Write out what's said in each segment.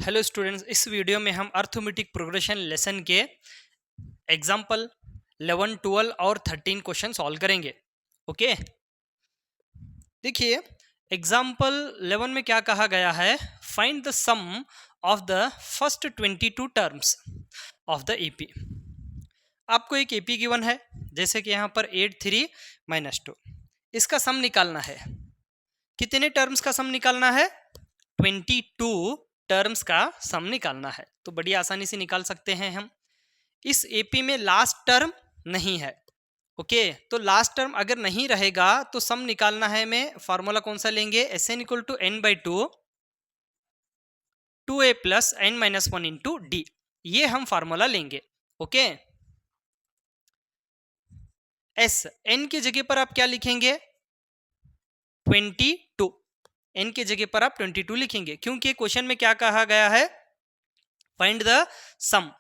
Hello students, इस video में हम अर्थमेटिक प्रोग्रेशन लेसन के एग्जाम्पल 11, 12 और 13 क्वेश्चन सॉल्व करेंगे। ओके, देखिए एग्जाम्पल 11 में क्या कहा गया है, find the sum of the first 22 terms of the AP. आपको एक एपी गिवन है, जैसे कि यहाँ पर 8 3 -2, इसका सम निकालना है। कितने टर्म्स का सम निकालना है? 22 टर्म्स का सम निकालना है। तो बड़ी आसानी से निकाल सकते हैं हम। इस एपी में लास्ट टर्म नहीं है। ओके, तो लास्ट टर्म अगर नहीं रहेगा तो सम निकालना है। में फार्मूला कौन सा लेंगे? Sn = n/2 2a + n - 1 × d, ये हम फार्मूला लेंगे। ओके, एस एन की जगह पर आप क्या लिखेंगे? 22। एन की जगह पर आप 22 लिखेंगे, क्योंकि क्वेश्चन में क्या कहा गया है, find the sum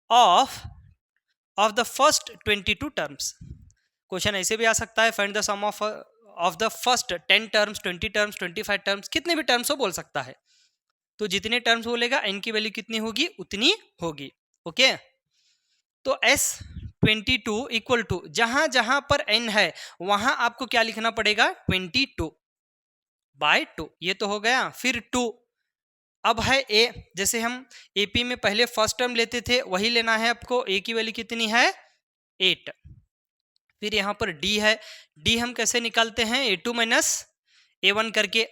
of the first 22 terms. Question ऐसे भी आ सकता है, find the sum of the first 10 terms, 20 terms, 25 terms, कितने भी टर्म्स हो बोल सकता है। तो जितने टर्म्स बोलेगा एन की वैल्यू कितनी होगी? उतनी होगी। ओके, तो S22 = जहां जहां पर n है वहां आपको क्या लिखना पड़ेगा? 22/2, ये तो हो गया। फिर 2, अब है ए, जैसे हम एपी में पहले फर्स्ट टर्म लेते थे वही लेना है आपको। ए की वैल्यू कितनी है? 8। फिर यहाँ पर डी है, डी हम कैसे निकालते हैं? A2 - A1 करके।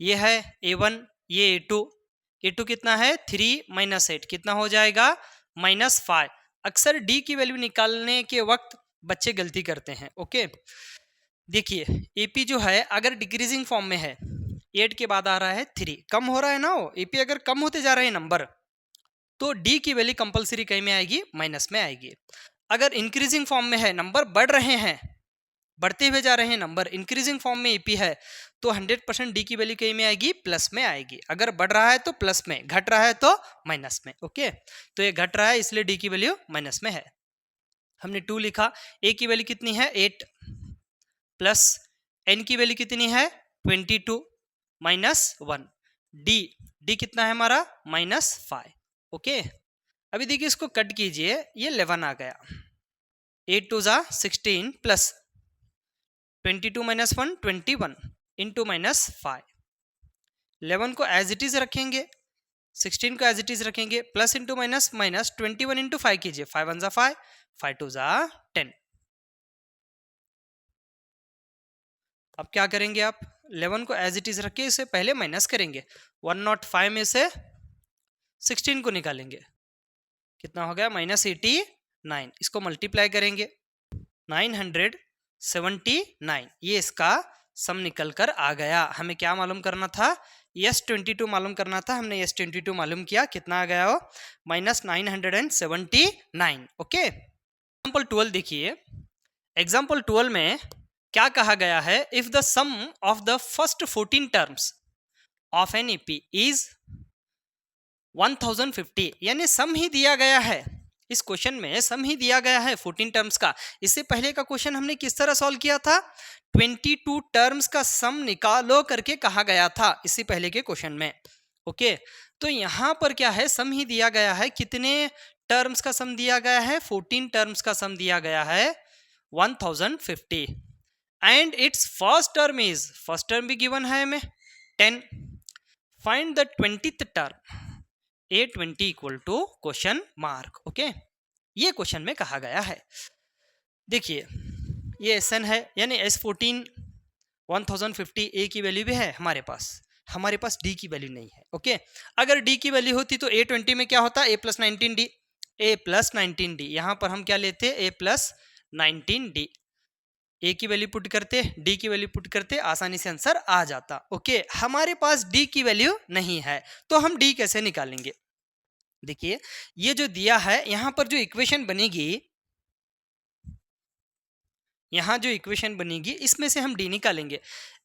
ये है A1, ये A2। A2 कितना है? 3 - 8, कितना हो जाएगा? -5। अक्सर डी की वैल्यू निकालने के वक्त बच्चे गलती करते हैं। ओके, देखिए एपी जो है अगर डिक्रीजिंग फॉर्म में है, 8 के बाद आ रहा है 3, कम हो रहा है ना वो एपी, अगर कम होते जा रहे हैं नंबर, तो डी की वैल्यू कंपलसरी कहीं में आएगी? माइनस में आएगी। अगर इंक्रीजिंग फॉर्म में है, नंबर बढ़ रहे हैं, बढ़ते हुए जा रहे हैं नंबर, इंक्रीजिंग फॉर्म में एपी है, तो 100% डी की वैल्यू कहीं में आएगी? प्लस में आएगी। अगर बढ़ रहा है तो प्लस में, घट रहा है तो माइनस में। ओके, तो ये घट रहा है इसलिए डी की वैल्यू माइनस में है। हमने 2 लिखा। ए की वैल्यू कितनी है? 8 प्लस एन की वैल्यू कितनी है? 22 -1। डी कितना है हमारा? -5। ओके, अभी देखिए इसको कट कीजिए, ये 11 आ गया। 8 2 = 16 प्लस 22 - 1 21 इंटू -5। 11 को एज इट इज रखेंगे, 16 को एज इट इज रखेंगे, plus into minus, minus 21 into 5 कीजिए। 5 1 = 5, 5 2 = 10। अब क्या करेंगे आप? 11 को एज इट इज रख के इसे पहले माइनस करेंगे। 105 में से 16 को निकालेंगे, कितना हो गया? -89। इसको मल्टीप्लाई करेंगे, 979। ये इसका सम निकल कर आ गया। हमें क्या मालूम करना था? S22 मालूम करना था। हमने S22 मालूम किया, कितना आ गया हो? -979। ओके, एग्जाम्पल 12 देखिए। एग्जाम्पल 12 में क्या कहा गया है? If the sum of the first 14 terms of an AP is 1050, यानी सम ही दिया गया है। इस क्वेश्चन में सम ही दिया गया है 14 टर्म्स का। इससे पहले का क्वेश्चन हमने किस तरह सॉल्व किया था? 22 टर्म्स का सम निकालो करके कहा गया था इससे पहले के क्वेश्चन में। ओके, तो यहां पर क्या है? सम ही दिया गया है। कितने टर्म्स का सम दिया गया है? 14 टर्म्स का सम दिया गया है 1050। And it's first term is, first term भी गिवन है हमें 10। Find the 20th term. A20 = question mark. Okay, ये क्वेश्चन में कहा गया है। देखिए ये Sn है, यानी S14 1050। A की वैल्यू भी है हमारे पास D की वैल्यू नहीं है। ओके, अगर D की वैल्यू होती तो A20 में क्या होता? A + 19D। A + 19D, यहाँ पर हम क्या लेते? A + 19D। ए की वैल्यू पुट करते, डी की वैल्यू पुट करते, आसानी से आंसर आ जाता। ओके, हमारे पास डी की वैल्यू नहीं है, तो हम डी कैसे निकालेंगे? देखिए ये जो दिया है, यहां पर जो इक्वेशन बनेगी, यहां जो इक्वेशन बनेगी इसमें से हम डी निकालेंगे।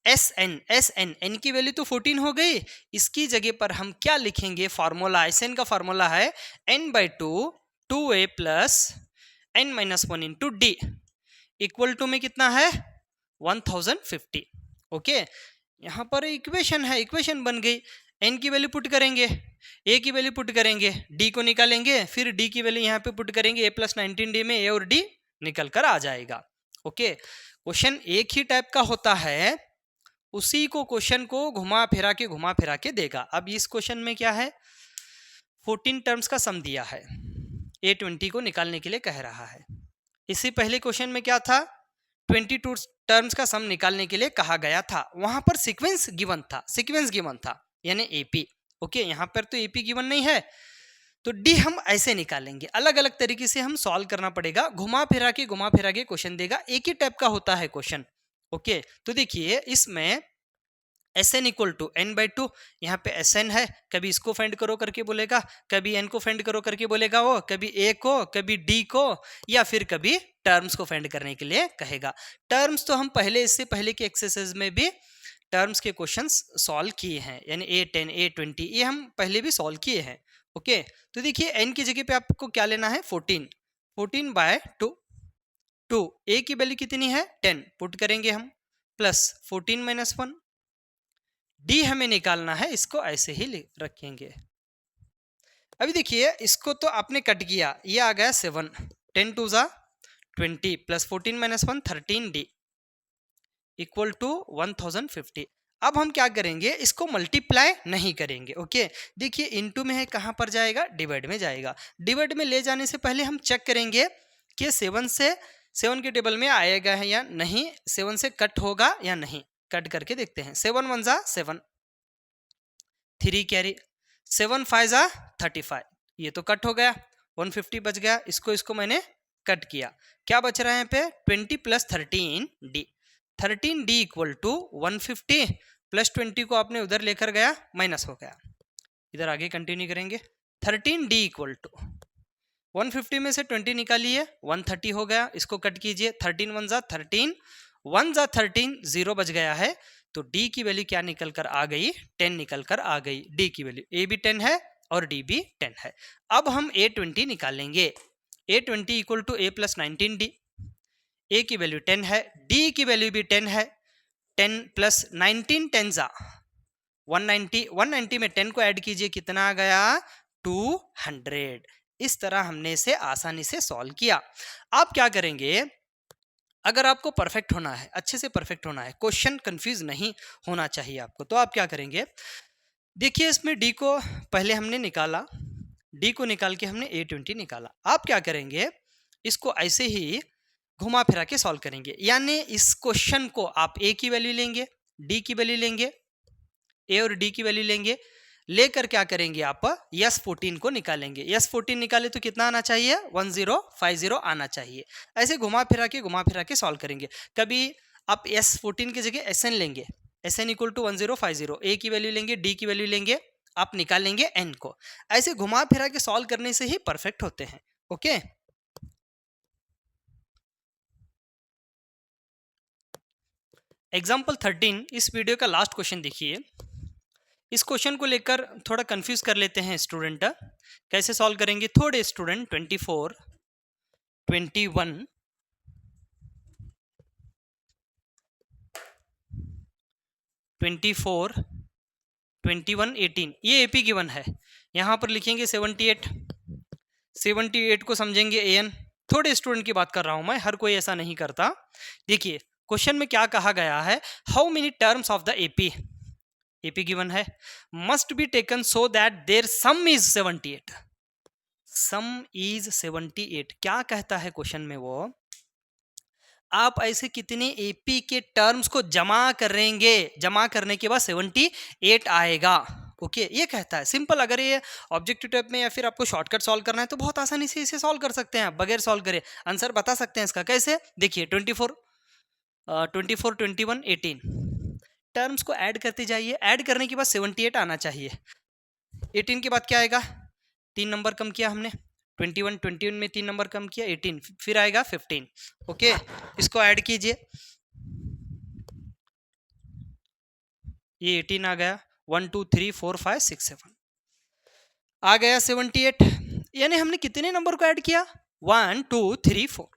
एन की वैल्यू तो 14 हो गई, इसकी जगह पर हम क्या लिखेंगे? फार्मूला, Sn का फार्मूला है n/2 2a + n - 1 × d equal to में कितना है? 1050। ओके, यहां पर इक्वेशन है, इक्वेशन बन गई। एन की वैल्यू पुट करेंगे, ए की वैल्यू पुट करेंगे, डी को निकालेंगे, फिर डी की वैल्यू यहाँ पे पुट करेंगे, ए प्लस 19D में ए और डी निकल कर आ जाएगा। ओके, क्वेश्चन एक ही टाइप का होता है, उसी को क्वेश्चन को घुमा फिरा के देगा। अब इस क्वेश्चन में क्या है, 14 टर्म्स का सम दिया है, A20 को निकालने के लिए कह रहा है। इससे पहले क्वेश्चन में क्या था, 22 टर्म्स का सम निकालने के लिए कहा गया था, वहां पर सीक्वेंस गिवन था, यानी एपी। ओके, यहाँ पर तो एपी गिवन नहीं है, तो डी हम ऐसे निकालेंगे, अलग अलग तरीके से हम सॉल्व करना पड़ेगा, घुमा फिरा के क्वेश्चन देगा, एक ही टाइप का होता है क्वेश्चन। ओके, तो देखिए इसमें Sn इक्वल टू n/2, यहाँ पे Sn है, कभी इसको फाइंड करो करके बोलेगा, कभी n को फाइंड करो करके बोलेगा, वो कभी a को, कभी d को, या फिर कभी टर्म्स को फाइंड करने के लिए कहेगा। टर्म्स तो हम पहले, इससे पहले के एक्सरसाइज में भी टर्म्स के क्वेश्चंस सॉल्व किए हैं, यानी A10 A20 ये हम पहले भी सॉल्व किए हैं। ओके, तो देखिए n की जगह पे आपको क्या लेना है, 14/2, a की वैल्यू कितनी है 10, पुट करेंगे हम, प्लस 14 - 1, डी हमें निकालना है, इसको ऐसे ही रखेंगे। अभी देखिए इसको तो आपने कट किया, ये आ गया 7, 10 2 ज़ा 20 प्लस 14 - 1 13D इक्वल टू 1050। अब हम क्या करेंगे, इसको मल्टीप्लाई नहीं करेंगे। ओके, देखिए इनटू में है, कहाँ पर जाएगा, डिवाइड में जाएगा। डिवाइड में ले जाने से पहले हम चेक करेंगे कि 7 के टेबल में आएगा है या नहीं, 7 से कट होगा या नहीं, कट करके देखते हैं। 7 1 ज़ा 7, 3 कैरी, 7 5 ज़ा 35, ये तो कट हो गया, 150 बच गया, इसको मैंने कट किया, क्या बच रहा है यहाँ पे 20 plus 13D, 13D equal to 150 plus 20 को आपने उधर लेकर गया, माइनस हो गया, इधर आगे कंटिन्यू करेंगे। 13D इक्वल टू 150 में से 20 निकालिए, 130 हो गया, इसको कट कीजिए, 13 1 ज़ा 13, 1 ज़ा 13, 0 बच गया है, तो D की वैल्यू क्या निकल कर आ गई, 10 निकल कर आ गई। D की वैल्यू, A भी 10 है और D भी 10 है। अब हम A20 निकालेंगे, A20 equal to A plus 19D, A की वैल्यू 10 है, D की वैल्यू भी 10 है, 10 प्लस 19 10 ज़ा 190, 190 में 10 को ऐड कीजिए, कितना आ गया 200। इस तरह हमने इसे आसानी से सॉल्व किया। आप क्या करेंगे, अगर आपको परफेक्ट होना है, अच्छे से परफेक्ट होना है, क्वेश्चन कंफ्यूज नहीं होना चाहिए आपको, तो आप क्या करेंगे, देखिए इसमें डी को पहले हमने निकाला, डी को निकाल के हमने A20 निकाला। आप क्या करेंगे, इसको ऐसे ही घुमा फिरा के सॉल्व करेंगे, यानी इस क्वेश्चन को आप A की वैल्यू लेंगे, डी की वैल्यू लेंगे, A और D की वैल्यू लेंगे, लेकर क्या करेंगे, आप S14 को निकालेंगे। S14 निकाले तो कितना आना चाहिए, 1050 आना चाहिए। ऐसे घुमा फिरा के सॉल्व करेंगे। कभी आप S14 की जगह Sn लेंगे, Sn इक्वल टू 1050, A की वैल्यू लेंगे, D की वैल्यू लेंगे, आप निकालेंगे N को। ऐसे घुमा फिरा के सॉल्व करने से ही परफेक्ट होते हैं। ओके, एग्जाम्पल 13, इस वीडियो का लास्ट क्वेश्चन देखिए। इस क्वेश्चन को लेकर थोड़ा कंफ्यूज कर लेते हैं स्टूडेंट, कैसे सॉल्व करेंगे। थोड़े स्टूडेंट 24, 21, 24, 21, 18, ये एपी गिवन है। यहाँ पर लिखेंगे 78, 78 को समझेंगे an। थोड़े स्टूडेंट की बात कर रहा हूँ मैं, हर कोई ऐसा नहीं करता। देखिए क्वेश्चन में क्या कहा गया है, how many terms of the AP, AP given है, must be taken so that their sum is 78, sum is 78। क्या कहता है क्वेश्चन में, वो आप ऐसे कितने एपी के टर्म्स को जमा करेंगे, जमा करने के बाद 78 आएगा। ओके, ये कहता है सिंपल। अगर ये ऑब्जेक्टिव टाइप में या फिर आपको शॉर्टकट सॉल्व करना है तो बहुत आसानी से इसे सॉल्व कर सकते हैं, बगैर सॉल्व करे आंसर बता सकते हैं इसका। कैसे, देखिए 24, 21, 18 टर्म्स को ऐड करते जाइए, ऐड करने के बाद 78 आना चाहिए। 18 के बाद क्या आएगा, 3 नंबर कम किया हमने, 21 में 3 नंबर कम किया, 18, फिर आएगा 15। ओके, इसको ऐड कीजिए, ये 18 आ गया, 1 2 3 4 5 6 7 आ गया 78। यानी हमने कितने नंबर को ऐड किया, 1 2 3 4,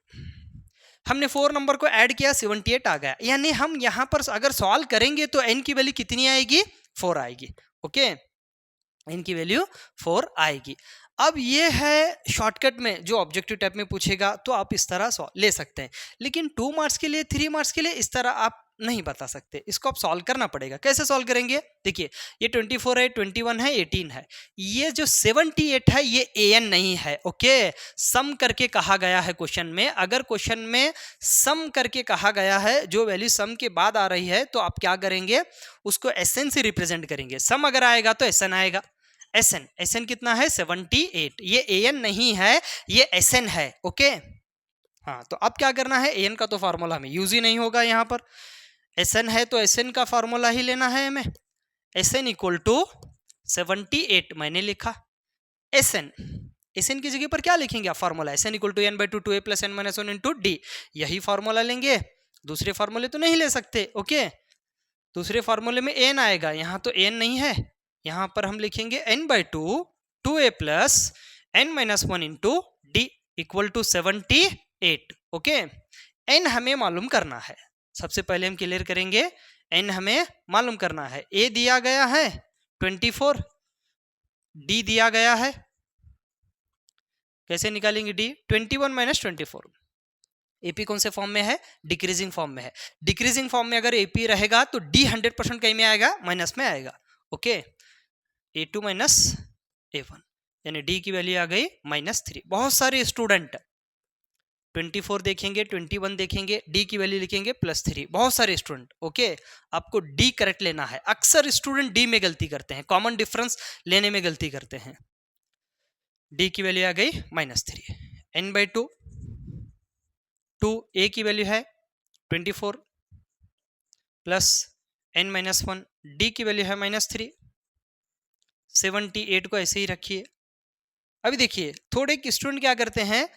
हमने 4 नंबर को ऐड किया, 78 आ गया। यानी हम यहाँ पर अगर सॉल्व करेंगे तो n की वैल्यू कितनी आएगी, 4 आएगी। ओके, इनकी वैल्यू 4 आएगी। अब ये है शॉर्टकट में जो ऑब्जेक्टिव टाइप में पूछेगा तो आप इस तरह ले सकते हैं, लेकिन 2 मार्क्स के लिए 3 मार्क्स के लिए इस तरह आप नहीं बता सकते, इसको आप सॉल्व करना पड़ेगा। कैसे सॉल्व करेंगे? देखिए ये 24 है, 21 है, 18 है, ये जो 78 है ये an नहीं है। ओके, सम करके कहा गया है क्वेश्चन में। अगर क्वेश्चन में सम करके कहा गया है, जो वैल्यू सम के बाद आ रही है, तो आप क्या करेंगे, उसको SN से रिप्रेजेंट करेंगे। सम अगर आएगा तो SN आएगा। SN कितना है? 78। ये AN नहीं है, ये SN है। ओके, हाँ, तो अब क्या करना है, AN का तो फार्मूला हमें यूज ही नहीं होगा यहाँ पर। SN है तो SN का फार्मूला ही लेना है हमें। SN इक्वल टू 78 मैंने लिखा। SN की जगह पर क्या लिखेंगे आप? Formula SN equal to n/2 2a + n - 1 into d, यही फार्मूला लेंगे। दूसरे फार्मूले तो नहीं ले सकते। ओके, दूसरे फार्मूले में n आएगा, यहाँ तो n नहीं है, यहाँ पर हम लिखेंगे n/2 2a + n - 1 into d equal to 78। Okay, n हमें मालूम करना है। सबसे पहले हम क्लियर करेंगे, n हमें मालूम करना है। a दिया गया है 24, d दिया गया है, कैसे निकालेंगे d? 21 - 24। एपी कौन से फॉर्म में है? डिक्रीजिंग फॉर्म में है। डिक्रीजिंग फॉर्म में अगर एपी रहेगा तो डी 100% कहीं में आएगा? माइनस में आएगा। ओके, a2 - a1 यानी डी की वैल्यू आ गई -3। बहुत सारे स्टूडेंट 24 देखेंगे, 21 देखेंगे, डी की वैल्यू लिखेंगे +3। बहुत सारे स्टूडेंट। ओके, आपको डी करेक्ट लेना है। अक्सर स्टूडेंट डी में गलती करते हैं, कॉमन डिफरेंस लेने में गलती करते हैं। डी की वैल्यू आ गई -3। n/2 2 a की वैल्यू है 24 प्लस n - 1, d की वैल्यू है -3। 78 को ऐसे ही रखिए। अभी देखिए थोड़े स्टूडेंट क्या करते हैं,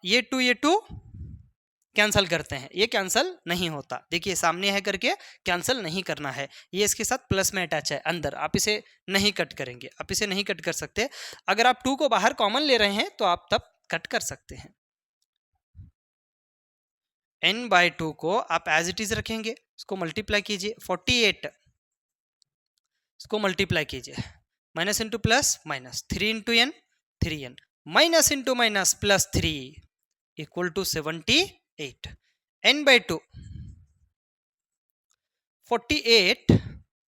ये 2 कैंसल करते हैं। ये कैंसल नहीं होता, देखिए सामने है करके कैंसल नहीं करना है। ये इसके साथ प्लस में अटैच है अंदर, आप इसे नहीं कट करेंगे, आप इसे नहीं कट कर सकते। अगर आप 2 को बाहर कॉमन ले रहे हैं तो आप तब कट कर सकते हैं। n/2 को आप एज इट इज रखेंगे, इसको मल्टीप्लाई कीजिए 48, इसको मल्टीप्लाई कीजिए, minus into plus minus, 3 into n 3n, minus into minus +3 equal to 78। n/2 48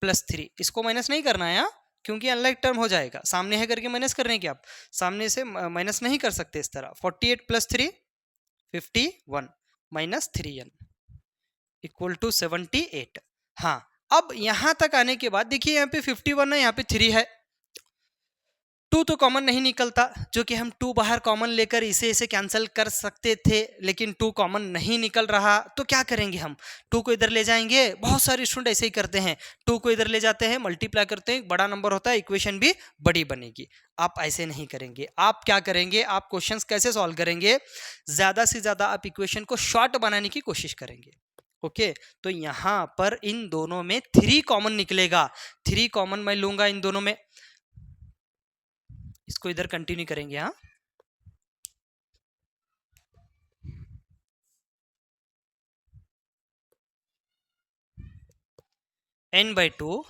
+ 3, इसको माइनस नहीं करना है यहाँ, क्योंकि अनलाइक टर्म हो जाएगा। सामने है करके माइनस कर रहे हैं कि आप सामने से माइनस नहीं कर सकते इस तरह। 48 + 3 51 माइनस 3n इक्वल टू 78। हाँ, अब यहां तक आने के बाद देखिए यहाँ पे 51 है, यहाँ पे 3 है, 2 तो कॉमन नहीं निकलता, जो कि हम 2 बाहर कॉमन लेकर इसे कैंसिल कर सकते थे, लेकिन 2 कॉमन नहीं निकल रहा, तो क्या करेंगे हम? 2 को इधर ले जाएंगे। बहुत सारे स्टूडेंट ऐसे ही करते हैं, 2 को इधर ले जाते हैं, मल्टीप्लाई करते हैं, बड़ा नंबर होता है, इक्वेशन भी बड़ी बनेगी। आप ऐसे नहीं करेंगे। आप क्या करेंगे, आप क्वेश्चंस कैसे सॉल्व करेंगे, ज्यादा से ज्यादा आप इक्वेशन को शॉर्ट बनाने की कोशिश करेंगे। ओके, तो यहां पर इन दोनों में 3 कॉमन निकलेगा, 3 कॉमन मैं लूंगा इन दोनों में, इसको इधर कंटिन्यू करेंगे। हाँ, n/2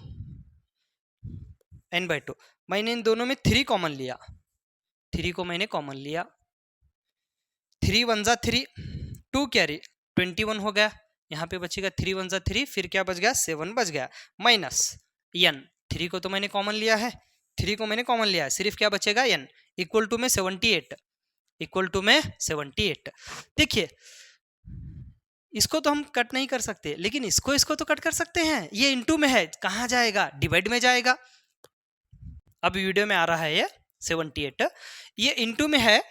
मैंने इन दोनों में 3 कॉमन लिया, 3 को मैंने कॉमन लिया, 3 × 1 = 3, 2 कैरी 21 हो गया, यहाँ पे बचेगा 3 × 1 = 3, फिर क्या बच गया? 7 बच गया, माइनस n, 3 को तो मैंने कॉमन लिया है, 3 को मैंने कॉमन लिया है, सिर्फ क्या बचेगा? n इक्वल टू में 78, इक्वल टू में 78। देखिए इसको तो हम कट नहीं कर सकते, लेकिन इसको तो कट कर सकते हैं। ये इनटू में है, कहाँ जाएगा? डिवाइड में जाएगा। अब वीडियो में आ रहा है ये 78, ये इनटू में है,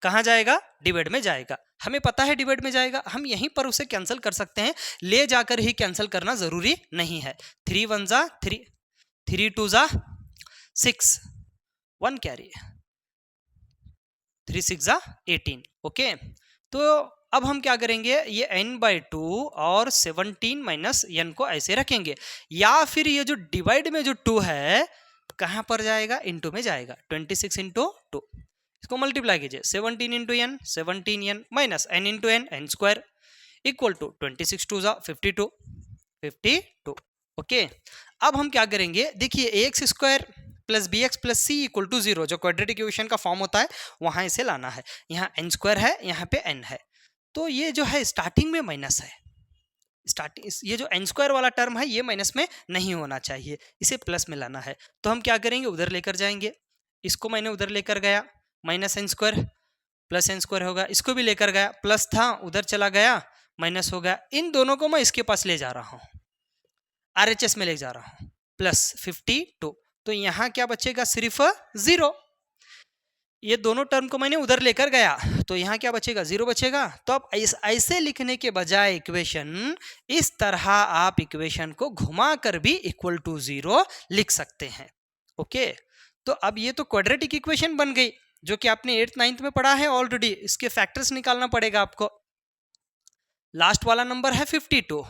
कहाँ जाएगा? डिवाइड में जाएगा। हमें पता है डिवाइड में जाएगा, हम यहीं पर उसे कैंसिल कर सकते हैं, ले जाकर ही कैंसिल करना जरूरी नहीं है। 3 × 1 = 3, 3 × 2 = 6, 1 कैरी, 3 × 6 = 18। ओके, तो अब हम क्या करेंगे, ये n/2 और 17 माइनस n को ऐसे रखेंगे, या फिर ये जो डिवाइड में जो 2 है कहां पर जाएगा? इनटू में जाएगा। 26 × 2, इसको मल्टीप्लाई कीजिए, 17 × n 17n minus n × n n² equal to 26 × 2 = 52। Okay, अब हम क्या करेंगे, देखिए ax² plus B X plus C equal to 0 जो क्वाड्रेटिक इक्वेशन का फॉर्म होता है वहां इसे लाना है। यहाँ n स्क्वायर है, यहाँ पे n है, तो ये जो है स्टार्टिंग में माइनस है, स्टार्टिंग ये जो n स्क्वायर वाला टर्म है ये माइनस में नहीं होना चाहिए, इसे प्लस में लाना है। तो हम क्या करेंगे, उधर लेकर जाएंगे, इसको मैंने उधर लेकर गया, minus n square plus n square होगा, इसको भी लेकर गया, प्लस था उधर चला गया माइनस हो गया, इन दोनों को मैं इसके पास ले जा रहा हूँ, RHS में ले जा रहा हूँ, प्लस 52, तो यहाँ क्या बचेगा, सिर्फ 0। ये दोनों टर्म को मैंने उधर लेकर गया तो यहाँ क्या बचेगा, 0 बचेगा। तो अब ऐसे लिखने के बजाय इक्वेशन, इस तरह आप इक्वेशन को घुमा कर भी इक्वल टू 0 लिख सकते हैं। ओके, तो अब ये तो क्वाड्रेटिक इक्वेशन बन गई जो कि आपने 8th 9th में पढ़ा है ऑलरेडी। इसके फैक्टर्स निकालना पड़ेगा आपको। लास्ट वाला नंबर है 52,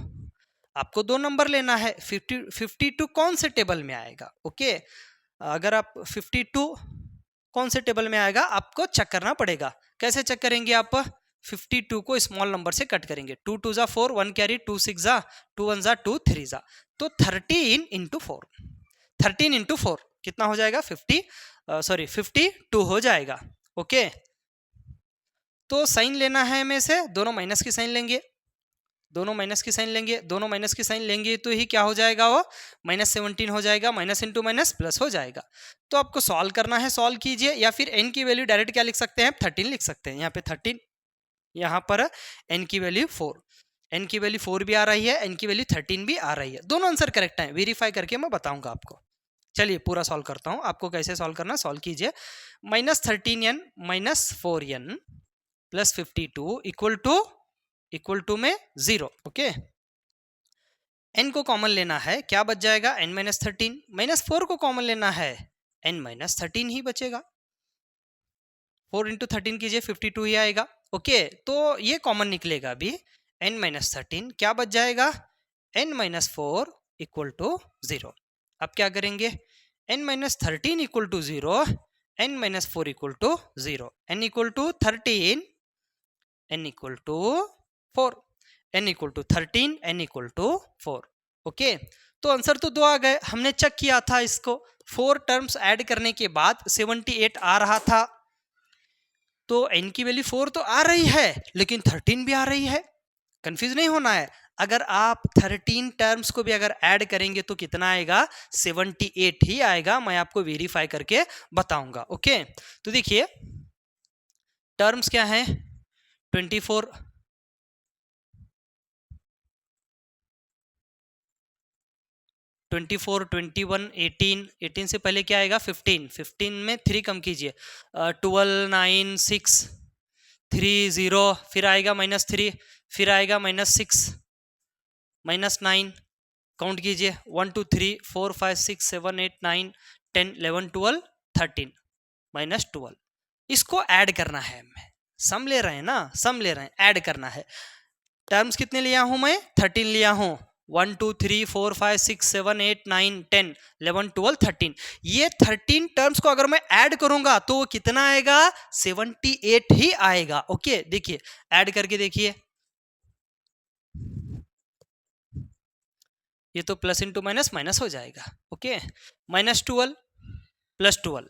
आपको 2 नंबर लेना है। 52 कौन से टेबल में आएगा। ओके, अगर आप 52 कौन से टेबल में आएगा आपको चेक करना पड़ेगा। कैसे चेक करेंगे आप, 52 को स्मॉल नंबर से कट करेंगे, 2 2 जा 4, 1 कैरी, 2 6 जा, 2 1 जा 2, 3 जा, तो 13 इंटू 4, 13 इंटू 4 कितना हो जाएगा, 52 हो जाएगा। ओके, तो साइन लेना है में से, दोनों माइनस की साइन लेंगे, दोनों माइनस की साइन लेंगे, दोनों माइनस की साइन लेंगे तो ही क्या हो जाएगा, वो -17 हो जाएगा, माइनस इंटू माइनस प्लस हो जाएगा। तो आपको सॉल्व करना है, सॉल्व कीजिए, या फिर n की वैल्यू डायरेक्ट क्या लिख सकते हैं, 13 लिख सकते हैं। यहाँ पे 13, यहाँ पर n की वैल्यू 4, n की वैल्यू 4 भी आ रही है, n की वैल्यू 13 भी आ रही है, दोनों आंसर करेक्ट है। वेरीफाई करके मैं बताऊंगा आपको। चलिए पूरा सॉल्व करता हूँ, आपको कैसे सॉल्व करना, सॉल्व कीजिए। -13n -4n plus 52 equal to में 0। ओके, n को कॉमन लेना है, क्या बच जाएगा, n - 13, -4 को कॉमन लेना है, n - 13 ही बचेगा, 4 इंटू 13 कीजिए, 52 ही आएगा। ओके, तो ये कॉमन निकलेगा अभी, n - 13 क्या बच जाएगा, n - 4 इक्वल टू 0। अब क्या करेंगे, n - 13 equal to 0, n - 4 equal to 0, n equal to 13, n equal to 4, n equal to 13, n equal to 4। Okay, तो आंसर तो 2 आ गए। हमने चेक किया था इसको, 4 टर्म्स ऐड करने के बाद 78 आ रहा था, तो n की वैल्यू 4 तो आ रही है लेकिन 13 भी आ रही है। कंफ्यूज नहीं होना है, अगर आप 13 टर्म्स को भी अगर ऐड करेंगे तो कितना आएगा, 78 ही आएगा। मैं आपको वेरीफाई करके बताऊंगा। ओके, तो देखिए टर्म्स क्या है, 24, 24, 21, 18 से पहले क्या आएगा, 15 में 3 कम कीजिए, 12, 9, 6, 3, 0, फिर आएगा -3, फिर आएगा -6, -9, काउंट कीजिए, 1 2 3 4 5 6 7 8 9 10 11 12 13, -12। इसको ऐड करना है, हमें सम ले रहे हैं ना, सम ले रहे हैं, ऐड करना है। टर्म्स कितने लिया हूं मैं, 13 लिया हूं, 1 2 3 4 5 6 7 8 9 10 11 12 13। ये 13 टर्म्स को अगर मैं ऐड करूंगा तो वो कितना आएगा, 78 ही आएगा। ओके, देखिए ऐड करके देखिए, ये तो प्लस इंटू माइनस माइनस हो जाएगा। Okay, -12 plus 12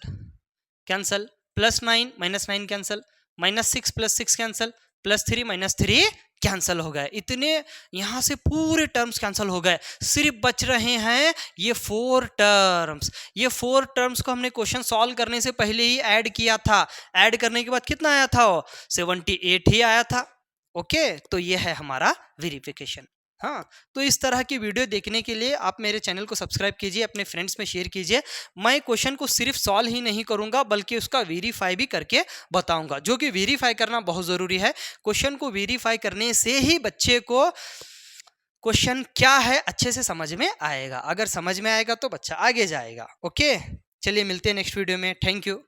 cancel, +9 -9 cancel, -6 + 6 cancel, +3 -3 cancel हो गए। इतने यहां से पूरे टर्म्स कैंसल हो गए, सिर्फ बच रहे हैं ये 4 टर्म्स। ये 4 टर्म्स को हमने क्वेश्चन सॉल्व करने से पहले ही ऐड किया था। ऐड करने के बाद कितना आया था, 78 ही आया था। ओके, तो ये है हमारा वेरिफिकेशन। हाँ, तो इस तरह की वीडियो देखने के लिए आप मेरे चैनल को सब्सक्राइब कीजिए, अपने फ्रेंड्स में शेयर कीजिए। मैं क्वेश्चन को सिर्फ सॉल्व ही नहीं करूंगा बल्कि उसका वेरीफाई भी करके बताऊंगा, जो कि वेरीफाई करना बहुत ज़रूरी है। क्वेश्चन को वेरीफाई करने से ही बच्चे को क्वेश्चन क्या है अच्छे से समझ में आएगा। अगर समझ में आएगा तो बच्चा आगे जाएगा। ओके, चलिए मिलते हैं नेक्स्ट वीडियो में। Thank you.